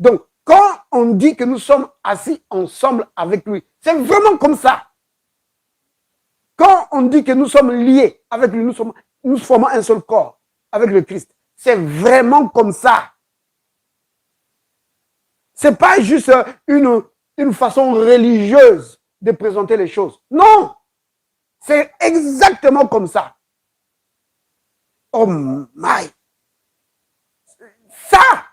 Donc, quand on dit que nous sommes assis ensemble avec lui, c'est vraiment comme ça. Quand on dit que nous sommes liés avec lui, nous formons un seul corps avec le Christ. C'est vraiment comme ça. Ce n'est pas juste une façon religieuse de présenter les choses. Non, c'est exactement comme ça. Oh my! Ça,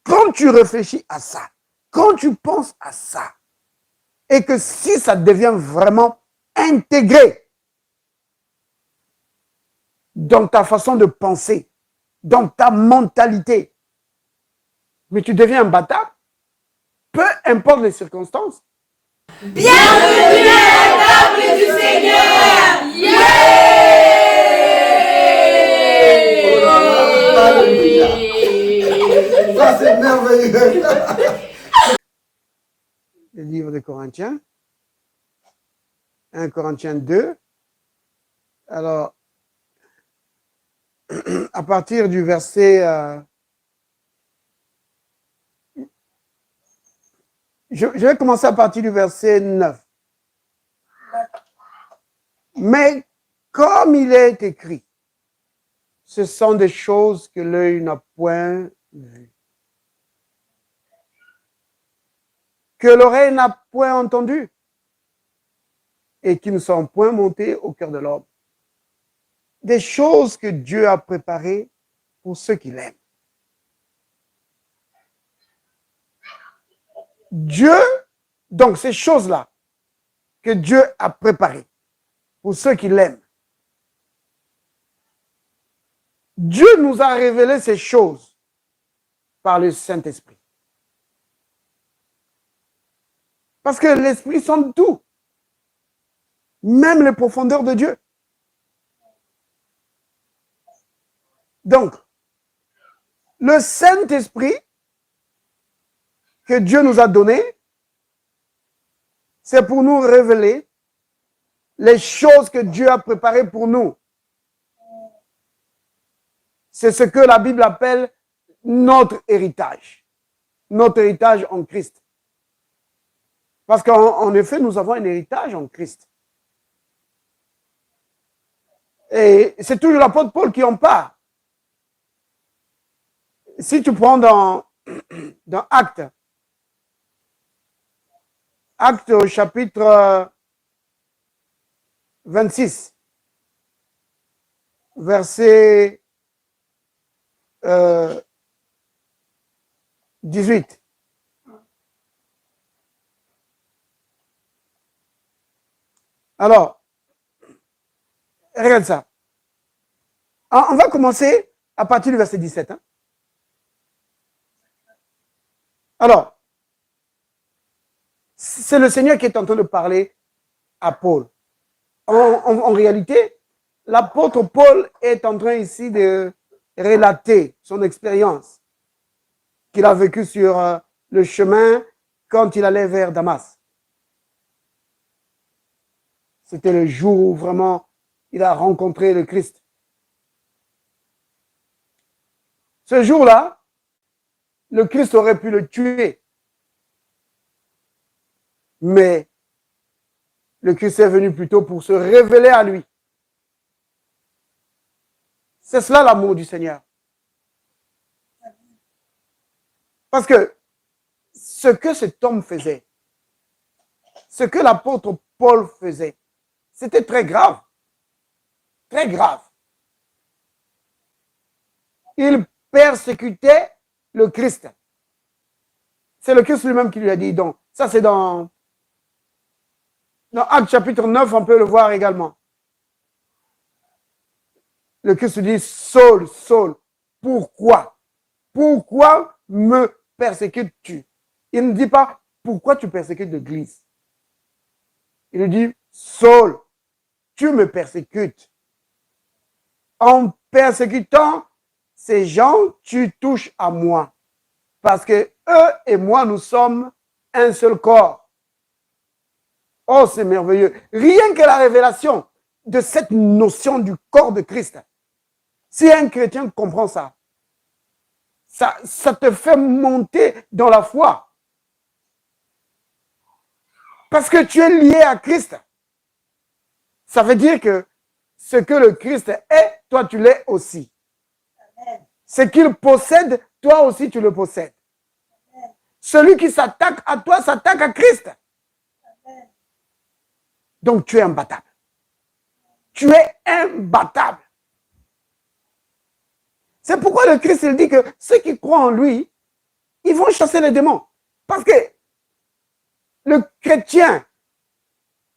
quand tu réfléchis à ça, quand tu penses à ça, et que si ça devient vraiment intégré dans ta façon de penser, dans ta mentalité, mais tu deviens un bâtard, peu importe les circonstances. Bienvenue à la table du Seigneur! Yeah! Ça, c'est merveilleux. Le livre de Corinthiens, 1 Corinthiens 2. Alors, à partir du verset... je vais commencer à partir du verset 9. Mais comme il est écrit, ce sont des choses que l'œil n'a point vues, que l'oreille n'a point entendues, et qui ne sont point montées au cœur de l'homme. Des choses que Dieu a préparées pour ceux qui l'aiment. Dieu, donc ces choses-là, que Dieu a préparées pour ceux qui l'aiment. Dieu nous a révélé ces choses par le Saint-Esprit. Parce que l'Esprit sonde tout, même les profondeurs de Dieu. Donc, le Saint-Esprit que Dieu nous a donné, c'est pour nous révéler les choses que Dieu a préparées pour nous. C'est ce que la Bible appelle notre héritage en Christ. Parce qu'en effet, nous avons un héritage en Christ. Et c'est toujours l'apôtre Paul qui en parle. Si tu prends dans Actes au chapitre 26, verset 18. Alors, regarde ça. On va commencer à partir du verset 17. Hein? Alors, c'est le Seigneur qui est en train de parler à Paul. En réalité, l'apôtre Paul est en train ici de relater son expérience qu'il a vécue sur le chemin quand il allait vers Damas. C'était le jour où vraiment il a rencontré le Christ. Ce jour-là, le Christ aurait pu le tuer. Mais le Christ est venu plutôt pour se révéler à lui. C'est cela l'amour du Seigneur. Parce que ce que cet homme faisait, ce que l'apôtre Paul faisait, c'était très grave. Très grave. Il persécutait le Christ. C'est le Christ lui-même qui lui a dit. Donc, ça c'est dans Actes chapitre 9, on peut le voir également. Le Christ dit, Saul, Saul, pourquoi? Pourquoi me persécutes-tu? Il ne dit pas, pourquoi tu persécutes l'Église? Il dit, Saul, tu me persécutes. En persécutant ces gens, tu touches à moi. Parce que eux et moi, nous sommes un seul corps. Oh, c'est merveilleux. Rien que la révélation de cette notion du corps de Christ. Si un chrétien comprend ça, ça te fait monter dans la foi. Parce que tu es lié à Christ. Ça veut dire que ce que le Christ est, toi tu l'es aussi. Ce qu'il possède, toi aussi tu le possèdes. Celui qui s'attaque à toi s'attaque à Christ. Donc tu es imbattable. Tu es imbattable. C'est pourquoi le Christ il dit que ceux qui croient en lui, ils vont chasser les démons. Parce que le chrétien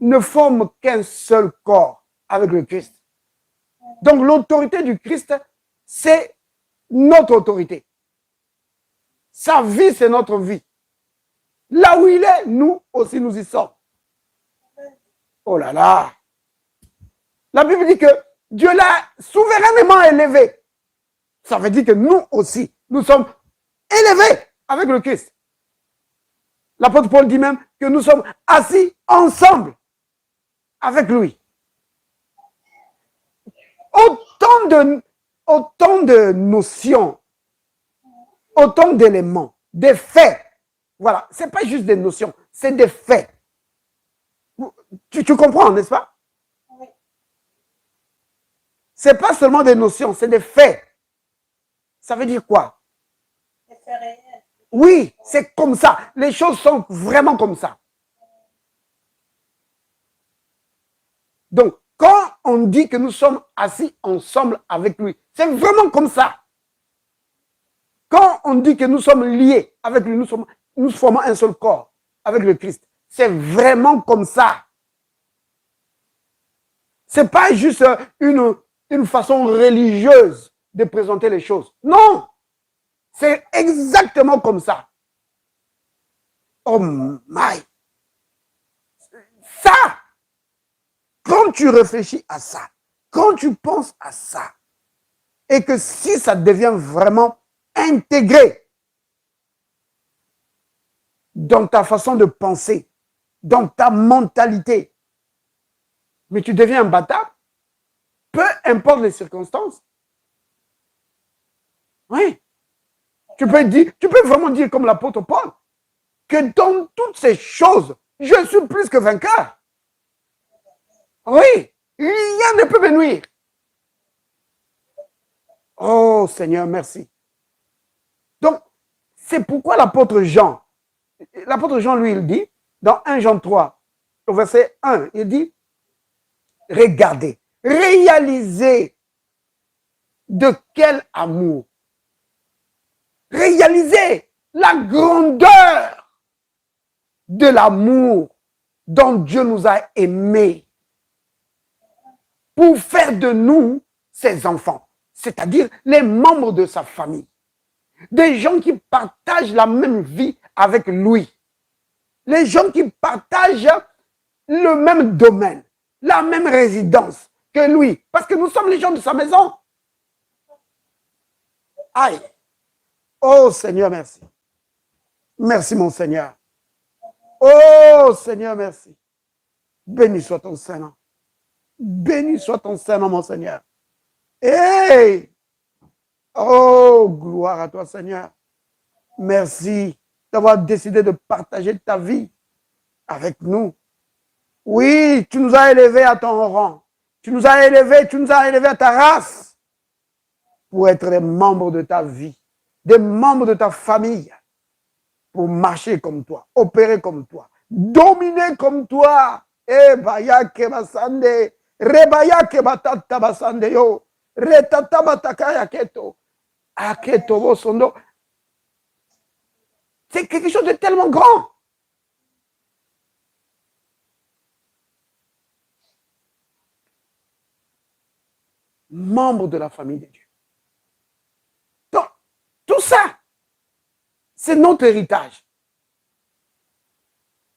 ne forme qu'un seul corps avec le Christ. Donc l'autorité du Christ, c'est notre autorité. Sa vie, c'est notre vie. Là où il est, nous aussi nous y sommes. Oh là là. La Bible dit que Dieu l'a souverainement élevé. Ça veut dire que nous aussi, nous sommes élevés avec le Christ. L'apôtre Paul dit même que nous sommes assis ensemble avec lui. Autant de notions, autant d'éléments, des faits. Voilà, ce n'est pas juste des notions, c'est des faits. Tu comprends, n'est-ce pas? Oui. Ce n'est pas seulement des notions, c'est des faits. Ça veut dire quoi? Des faits réels. Oui, c'est comme ça. Les choses sont vraiment comme ça. Donc, quand on dit que nous sommes assis ensemble avec lui, c'est vraiment comme ça. Quand on dit que nous sommes liés avec lui, nous formons un seul corps avec le Christ. C'est vraiment comme ça. Ce n'est pas juste une façon religieuse de présenter les choses. Non, c'est exactement comme ça. Oh my! Ça, quand tu réfléchis à ça, quand tu penses à ça, et que si ça devient vraiment intégré dans ta façon de penser, dans ta mentalité, mais tu deviens imbattable, peu importe les circonstances. Oui. Tu peux vraiment dire comme l'apôtre Paul, que dans toutes ces choses, je suis plus que vainqueur. Oui, rien ne peut me nuire. Oh Seigneur, merci. Donc, c'est pourquoi l'apôtre Jean, lui, il dit, dans 1 Jean 3, au verset 1, il dit, regardez, réalisez de quel amour. Réalisez la grandeur de l'amour dont Dieu nous a aimés pour faire de nous ses enfants, c'est-à-dire les membres de sa famille. Des gens qui partagent la même vie avec lui. Les gens qui partagent le même domaine, la même résidence que lui. Parce que nous sommes les gens de sa maison. Aïe. Oh Seigneur, merci. Merci mon Seigneur. Oh Seigneur, merci. Béni soit ton Saint-Nom. Béni soit ton Saint-Nom, mon Seigneur. Hey! Oh, gloire à toi, Seigneur. Merci d'avoir décidé de partager ta vie avec nous. Oui, tu nous as élevés à ton rang. Tu nous as élevés à ta race pour être des membres de ta vie, des membres de ta famille, pour marcher comme toi, opérer comme toi, dominer comme toi. Eh, baya ke basande, rebaya ke batata basande yo, retata batakaya keto. C'est quelque chose de tellement grand. Membre de la famille de Dieu. Donc, tout ça, c'est notre héritage.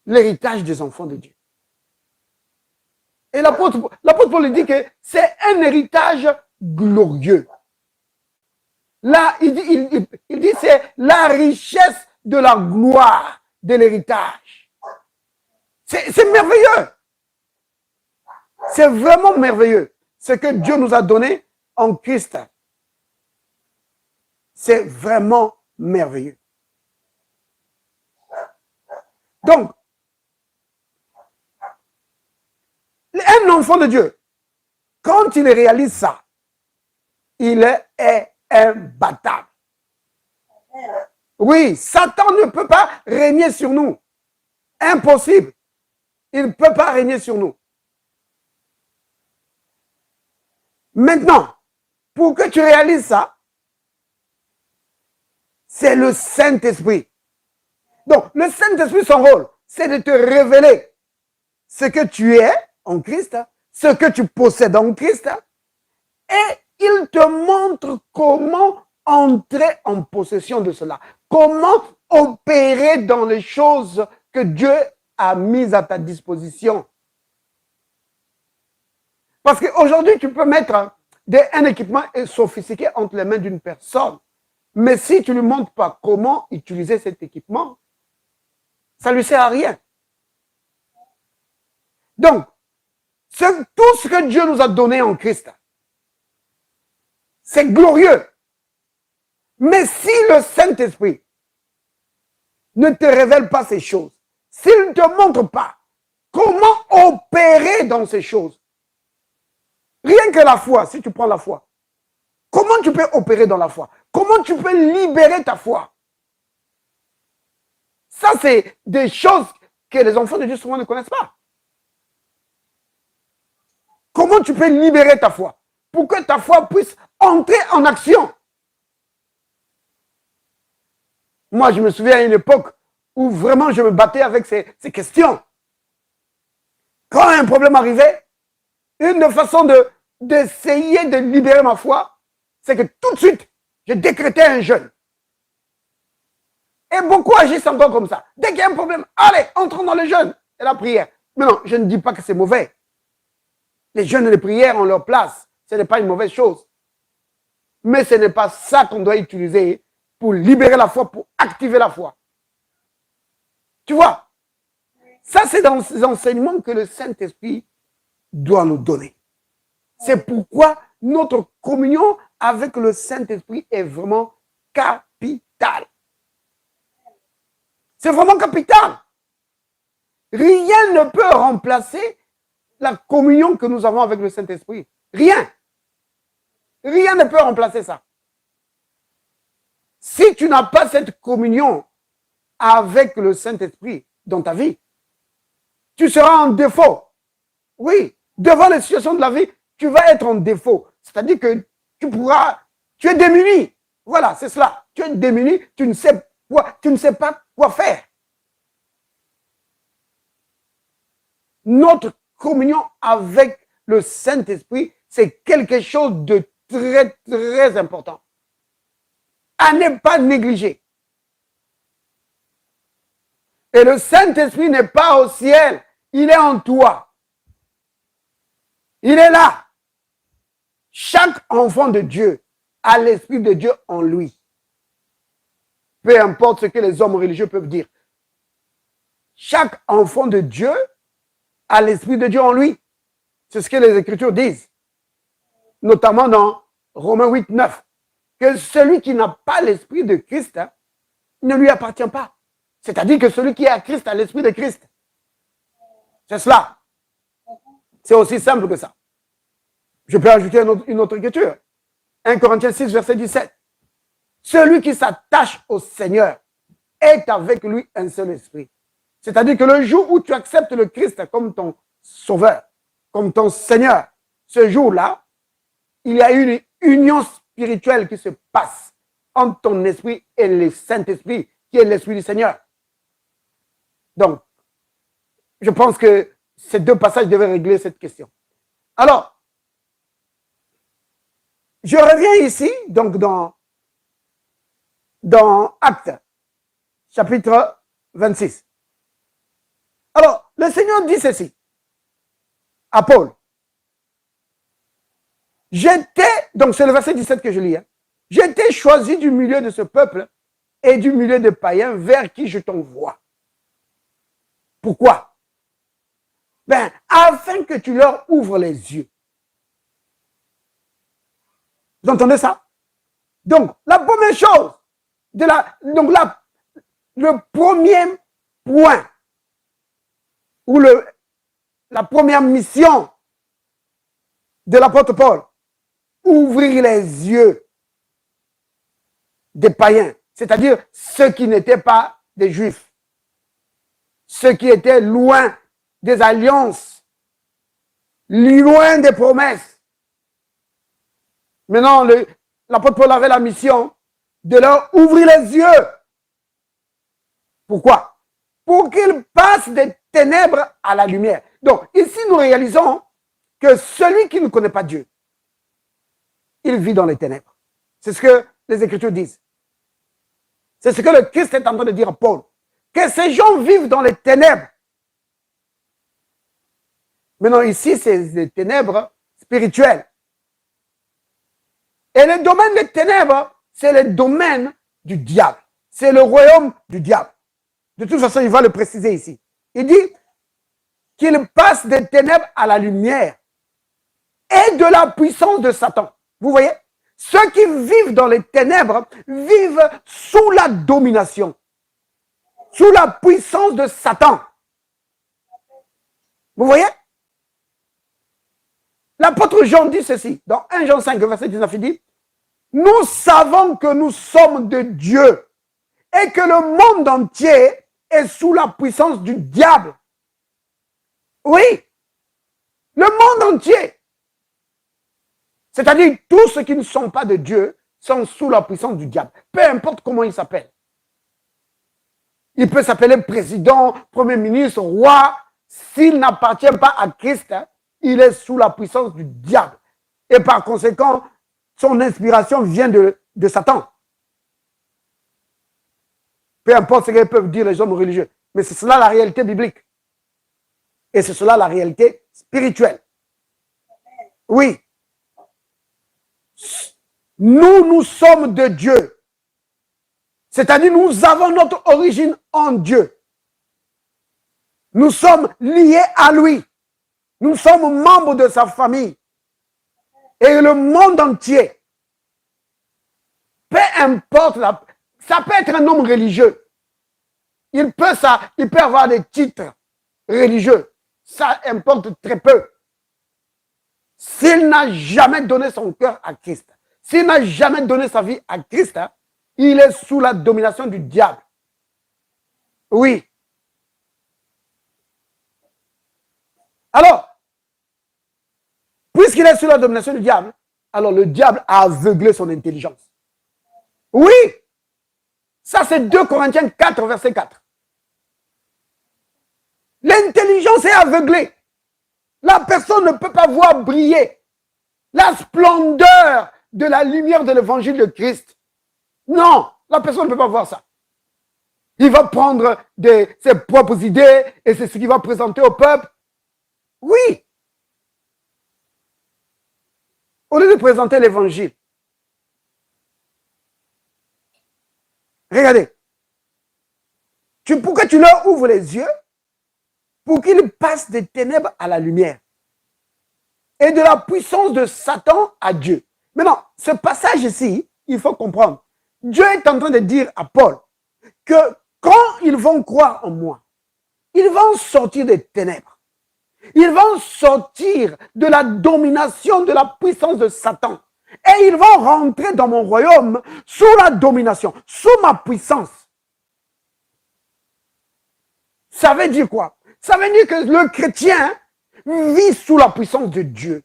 L'héritage des enfants de Dieu. Et l'apôtre Paul dit que c'est un héritage glorieux. Là, il dit c'est la richesse de la gloire de l'héritage. C'est merveilleux. C'est vraiment merveilleux. Ce que Dieu nous a donné en Christ, c'est vraiment merveilleux. Donc, un enfant de Dieu, quand il réalise ça, il est imbattable. Oui, Satan ne peut pas régner sur nous. Impossible. Il ne peut pas régner sur nous. Maintenant, pour que tu réalises ça, c'est le Saint-Esprit. Donc, le Saint-Esprit, son rôle, c'est de te révéler ce que tu es en Christ, ce que tu possèdes en Christ, et il te montre comment entrer en possession de cela, comment opérer dans les choses que Dieu a mises à ta disposition. Parce qu'aujourd'hui, tu peux mettre un équipement sophistiqué entre les mains d'une personne, mais si tu ne lui montres pas comment utiliser cet équipement, ça ne lui sert à rien. Donc, tout ce que Dieu nous a donné en Christ, c'est glorieux. Mais si le Saint-Esprit ne te révèle pas ces choses, s'il ne te montre pas comment opérer dans ces choses, rien que la foi, si tu prends la foi, comment tu peux opérer dans la foi? Comment tu peux libérer ta foi? Ça, c'est des choses que les enfants de Dieu souvent ne connaissent pas. Comment tu peux libérer ta foi pour que ta foi puisse entrer en action? Moi, je me souviens à une époque où vraiment je me battais avec ces questions. Quand un problème arrivait, une façon d'essayer de libérer ma foi, c'est que tout de suite, je décrétais un jeûne. Et beaucoup agissent encore comme ça. Dès qu'il y a un problème, allez, entrons dans le jeûne et la prière. Mais non, je ne dis pas que c'est mauvais. Les jeûnes et les prières ont leur place. Ce n'est pas une mauvaise chose. Mais ce n'est pas ça qu'on doit utiliser pour libérer la foi, pour activer la foi. Tu vois? Ça, c'est dans ces enseignements que le Saint-Esprit doit nous donner. C'est pourquoi notre communion avec le Saint-Esprit est vraiment capitale. C'est vraiment capital. Rien ne peut remplacer la communion que nous avons avec le Saint-Esprit. Rien. Rien ne peut remplacer ça. Si tu n'as pas cette communion avec le Saint-Esprit dans ta vie, tu seras en défaut. Oui, devant les situations de la vie, tu vas être en défaut. C'est-à-dire que tu es démuni. Voilà, c'est cela. Tu es démuni, tu ne sais pas quoi faire. Notre communion avec le Saint-Esprit, c'est quelque chose de très, très important. À ne pas négliger. Et le Saint-Esprit n'est pas au ciel, il est en toi. Il est là. Chaque enfant de Dieu a l'Esprit de Dieu en lui. Peu importe ce que les hommes religieux peuvent dire. Chaque enfant de Dieu a l'Esprit de Dieu en lui. C'est ce que les Écritures disent. Notamment dans Romains 8, 9. Que celui qui n'a pas l'Esprit de Christ ne lui appartient pas. C'est-à-dire que celui qui est à Christ a l'Esprit de Christ. C'est cela. C'est aussi simple que ça. Je peux ajouter une autre écriture. 1 Corinthiens 6, verset 17. Celui qui s'attache au Seigneur est avec lui un seul esprit. C'est-à-dire que le jour où tu acceptes le Christ comme ton sauveur, comme ton Seigneur, ce jour-là, il y a une union spirituelle qui se passe entre ton esprit et le Saint-Esprit, qui est l'Esprit du Seigneur. Donc, je pense que ces deux passages devaient régler cette question. Alors, je reviens ici, donc dans Actes, chapitre 26. Alors, le Seigneur dit ceci à Paul. Donc c'est le verset 17 que je lis. J'étais choisi du milieu de ce peuple et du milieu des païens vers qui je t'envoie. Pourquoi? Afin que tu leur ouvres les yeux. Vous entendez ça? Donc, la première chose Donc là, le premier point, ou la première mission de l'apôtre Paul, ouvrir les yeux des païens, c'est-à-dire ceux qui n'étaient pas des juifs, ceux qui étaient loin des alliances, loin des promesses. Maintenant, l'apôtre Paul avait la mission de leur ouvrir les yeux. Pourquoi? Pour qu'ils passent des ténèbres à la lumière. Donc, ici, nous réalisons que celui qui ne connaît pas Dieu, il vit dans les ténèbres. C'est ce que les Écritures disent. C'est ce que le Christ est en train de dire à Paul. Que ces gens vivent dans les ténèbres. Maintenant, ici, c'est des ténèbres spirituelles. Et le domaine des ténèbres, c'est le domaine du diable. C'est le royaume du diable. De toute façon, il va le préciser ici. Il dit qu'il passe des ténèbres à la lumière et de la puissance de Satan. Vous voyez? Ceux qui vivent dans les ténèbres vivent sous la domination, sous la puissance de Satan. Vous voyez? L'apôtre Jean dit ceci, dans 1 Jean 5, verset 19, il dit, « Nous savons que nous sommes de Dieu et que le monde entier est sous la puissance du diable. » Oui, le monde entier. C'est-à-dire tous ceux qui ne sont pas de Dieu sont sous la puissance du diable. Peu importe comment il s'appelle. Il peut s'appeler président, premier ministre, roi. S'il n'appartient pas à Christ, il est sous la puissance du diable. Et par conséquent, son inspiration vient de Satan. Peu importe ce qu'ils peuvent dire les hommes religieux. Mais c'est cela la réalité biblique. Et c'est cela la réalité spirituelle. Oui. Nous sommes de Dieu. C'est-à-dire nous avons notre origine en Dieu. Nous sommes liés à lui. Nous sommes membres de sa famille. Et le monde entier, peu importe, ça peut être un homme religieux. Il peut avoir des titres religieux. Ça importe très peu. S'il n'a jamais donné son cœur à Christ, s'il n'a jamais donné sa vie à Christ, il est sous la domination du diable. Oui. Alors, puisqu'il est sous la domination du diable, alors le diable a aveuglé son intelligence. Oui. Ça, c'est 2 Corinthiens 4, verset 4. L'intelligence est aveuglée. La personne ne peut pas voir briller la splendeur de la lumière de l'évangile de Christ. Non, la personne ne peut pas voir ça. Il va prendre ses propres idées et c'est ce qu'il va présenter au peuple. Oui. Au lieu de présenter l'évangile. Regardez. Pourquoi tu leur ouvres les yeux? Pour qu'ils passent des ténèbres à la lumière et de la puissance de Satan à Dieu. Maintenant, ce passage ici, il faut comprendre. Dieu est en train de dire à Paul que quand ils vont croire en moi, ils vont sortir des ténèbres. Ils vont sortir de la domination, de la puissance de Satan. Et ils vont rentrer dans mon royaume sous la domination, sous ma puissance. Ça veut dire quoi? Ça veut dire que le chrétien vit sous la puissance de Dieu.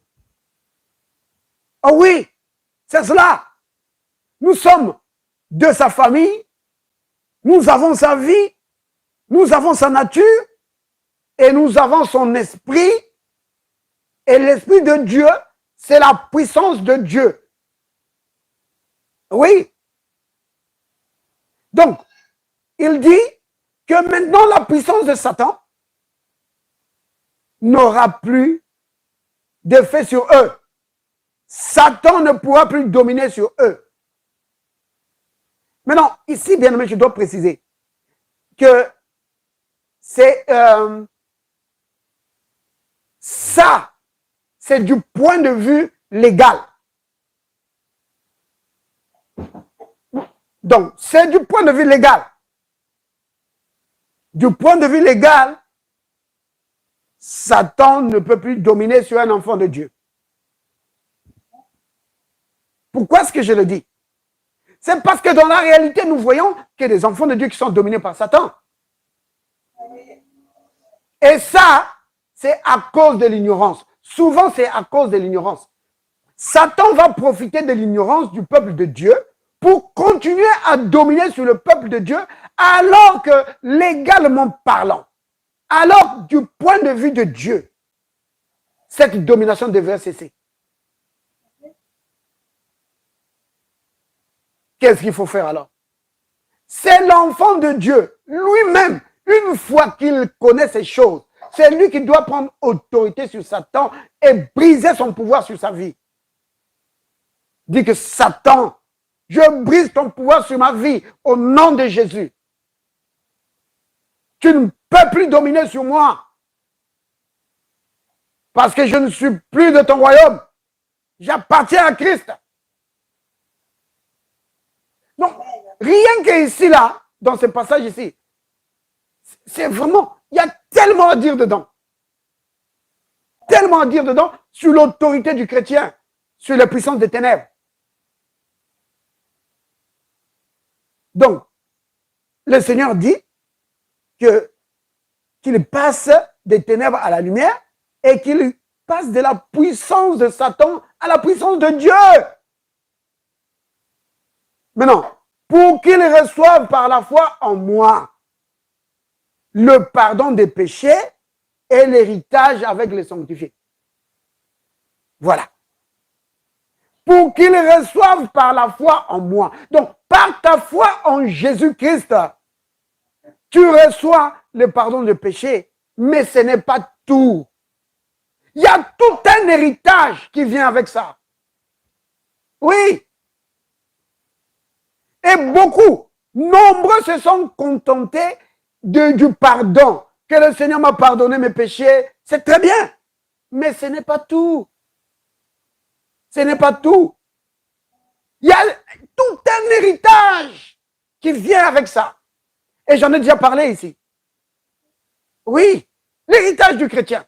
Ah oui, c'est cela. Nous sommes de sa famille, nous avons sa vie, nous avons sa nature et nous avons son esprit. Et l'esprit de Dieu, c'est la puissance de Dieu. Oui. Donc, il dit que maintenant la puissance de Satan n'aura plus d'effet sur eux. Satan ne pourra plus dominer sur eux. Maintenant, ici, bien aimé, je dois préciser que c'est ça, c'est du point de vue légal. Donc, c'est du point de vue légal. Du point de vue légal, Satan ne peut plus dominer sur un enfant de Dieu. Pourquoi est-ce que je le dis? C'est parce que dans la réalité, nous voyons qu'il y a des enfants de Dieu qui sont dominés par Satan. Et ça, c'est à cause de l'ignorance. Souvent, c'est à cause de l'ignorance. Satan va profiter de l'ignorance du peuple de Dieu pour continuer à dominer sur le peuple de Dieu, alors que, légalement parlant, alors du point de vue de Dieu, cette domination devrait cesser. Qu'est-ce qu'il faut faire alors? C'est l'enfant de Dieu lui-même, une fois qu'il connaît ces choses, c'est lui qui doit prendre autorité sur Satan et briser son pouvoir sur sa vie. Dit que Satan, je brise ton pouvoir sur ma vie au nom de Jésus. Tu ne peux plus dominer sur moi parce que je ne suis plus de ton royaume. J'appartiens à Christ. Donc, rien qu'ici, là, dans ce passage ici, c'est vraiment, il y a tellement à dire dedans. Tellement à dire dedans sur l'autorité du chrétien, sur la puissance des ténèbres. Donc, le Seigneur dit qu'il passe des ténèbres à la lumière et qu'il passe de la puissance de Satan à la puissance de Dieu. Maintenant, pour qu'il reçoive par la foi en moi le pardon des péchés et l'héritage avec les sanctifiés. Voilà. Pour qu'il reçoive par la foi en moi. Donc, par ta foi en Jésus-Christ, tu reçois le pardon des péchés, mais ce n'est pas tout. Il y a tout un héritage qui vient avec ça. Oui. Et beaucoup, nombreux se sont contentés du pardon. Que le Seigneur m'a pardonné mes péchés, c'est très bien. Mais ce n'est pas tout. Ce n'est pas tout. Il y a tout un héritage qui vient avec ça. Et j'en ai déjà parlé ici. Oui, l'héritage du chrétien.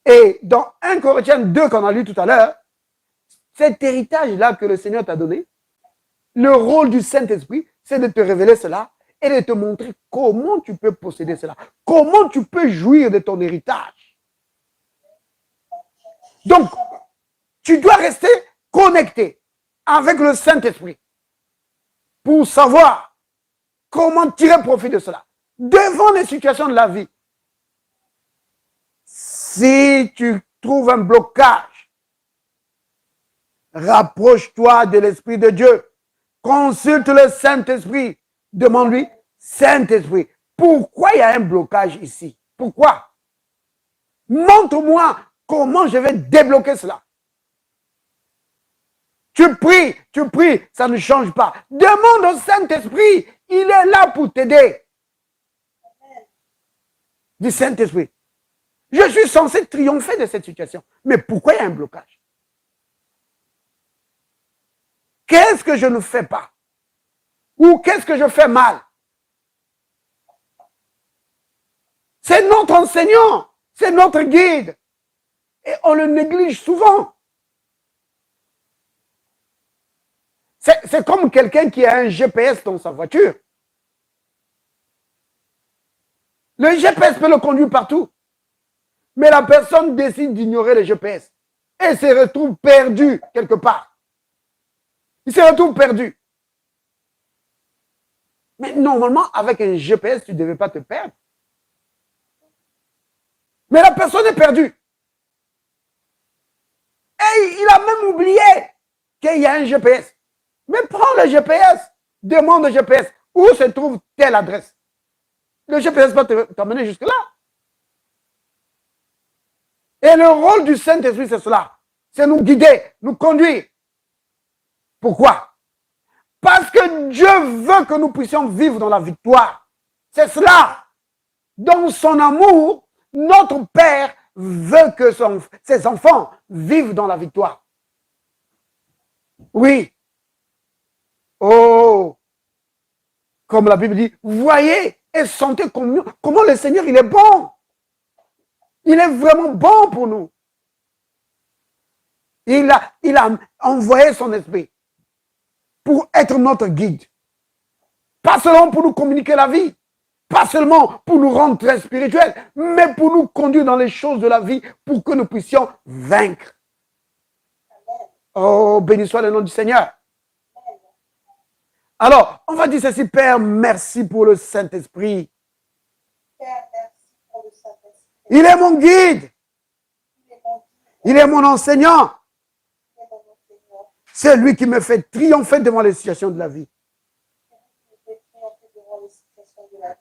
Et dans 1 Corinthiens 2 qu'on a lu tout à l'heure, cet héritage-là que le Seigneur t'a donné, le rôle du Saint-Esprit, c'est de te révéler cela et de te montrer comment tu peux posséder cela, comment tu peux jouir de ton héritage. Donc, tu dois rester connecté avec le Saint-Esprit pour savoir comment tirer profit de cela devant les situations de la vie. Si tu trouves un blocage, rapproche-toi de l'Esprit de Dieu. Consulte le Saint-Esprit. Demande-lui, Saint-Esprit, pourquoi il y a un blocage ici? Pourquoi? Montre-moi comment je vais débloquer cela. Tu pries, ça ne change pas. Demande au Saint-Esprit, il est là pour t'aider. Du Saint-Esprit. Je suis censé triompher de cette situation. Mais pourquoi il y a un blocage? Qu'est-ce que je ne fais pas? Ou qu'est-ce que je fais mal? C'est notre enseignant, c'est notre guide. Et on le néglige souvent. C'est comme quelqu'un qui a un GPS dans sa voiture. Le GPS peut le conduire partout. Mais la personne décide d'ignorer le GPS. Et se retrouve perdu quelque part. Il se retrouve perdu. Mais normalement, avec un GPS, tu ne devais pas te perdre. Mais la personne est perdue. Et il a même oublié qu'il y a un GPS. Mais prends le GPS, demande au GPS où se trouve telle adresse. Le GPS va t'emmener jusque-là. Et le rôle du Saint-Esprit, c'est cela. C'est nous guider, nous conduire. Pourquoi? Parce que Dieu veut que nous puissions vivre dans la victoire. C'est cela. Dans son amour, notre Père veut que ses enfants vivent dans la victoire. Oui. Oh, comme la Bible dit, voyez et sentez comment le Seigneur, il est bon. Il est vraiment bon pour nous. Il a envoyé son esprit pour être notre guide. Pas seulement pour nous communiquer la vie, pas seulement pour nous rendre très spirituels, mais pour nous conduire dans les choses de la vie pour que nous puissions vaincre. Oh, béni soit le nom du Seigneur. Alors, on va dire ceci, Père, merci pour le Saint-Esprit. Il est mon guide. Il est mon enseignant. C'est lui qui me fait triompher devant les situations de la vie.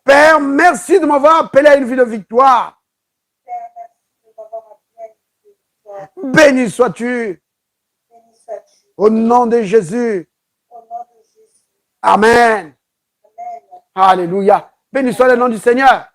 Père, merci de m'avoir appelé à une vie de victoire. Béni sois-tu. Au nom de Jésus. Amen. Alléluia. Béni soit le nom du Seigneur.